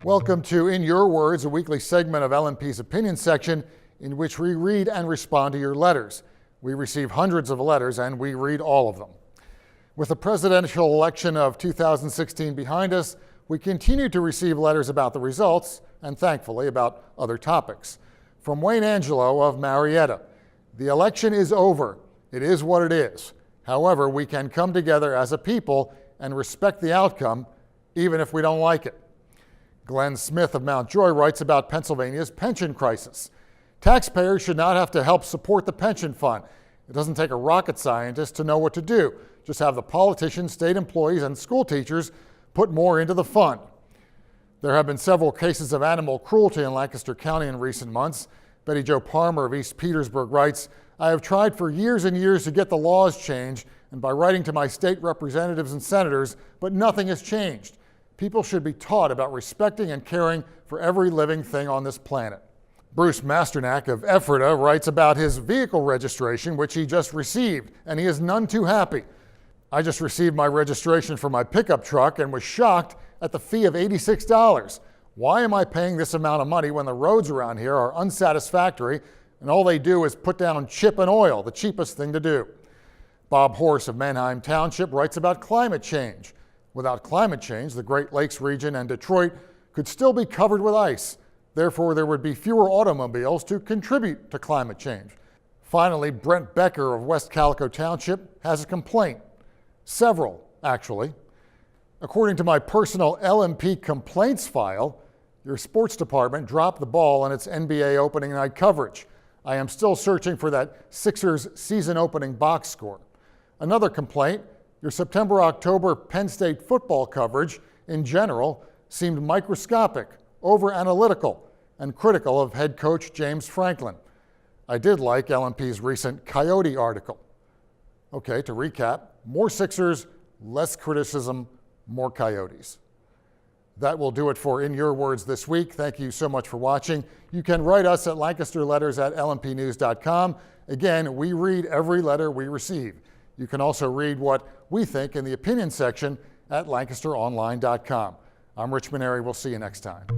Welcome to In Your Words, a weekly segment of LMP's opinion section in which we read and respond to your letters. We receive hundreds of letters and we read all of them. With the presidential election of 2016 behind us, we continue to receive letters about the results and, thankfully, about other topics. From Wayne Angelo of Marietta, the election is over. It is what it is. However, we can come together as a people and respect the outcome, even if we don't like it. Glenn Smith of Mount Joy writes about Pennsylvania's pension crisis. Taxpayers should not have to help support the pension fund. It doesn't take a rocket scientist to know what to do. Just have the politicians, state employees, and school teachers put more into the fund. There have been several cases of animal cruelty in Lancaster County in recent months. Betty Jo Palmer of East Petersburg writes, "I have tried for years and years to get the laws changed and by writing to my state representatives and senators, but nothing has changed. People should be taught about respecting and caring for every living thing on this planet." Bruce Masternack of Ephrata writes about his vehicle registration, which he just received, and he is none too happy. "I just received my registration for my pickup truck and was shocked at the fee of $86. Why am I paying this amount of money when the roads around here are unsatisfactory and all they do is put down chip and oil, the cheapest thing to do?" Bob Horse of Manheim Township writes about climate change. "Without climate change, the Great Lakes region and Detroit could still be covered with ice. Therefore, there would be fewer automobiles to contribute to climate change." Finally, Brent Becker of West Calico Township has a complaint. Several, actually. "According to my personal LMP complaints file, your sports department dropped the ball on its NBA opening night coverage. I am still searching for that Sixers season opening box score." Another complaint: "Your September-October Penn State football coverage, in general, seemed microscopic, over-analytical, and critical of head coach James Franklin. I did like LMP's recent Coyote article." Okay, to recap, more Sixers, less criticism, more Coyotes. That will do it for In Your Words this week. Thank you so much for watching. You can write us at lancasterletters@lmpnews.com. Again, we read every letter we receive. You can also read what we think in the opinion section at lancasteronline.com. I'm Rich Maneri. We'll see you next time.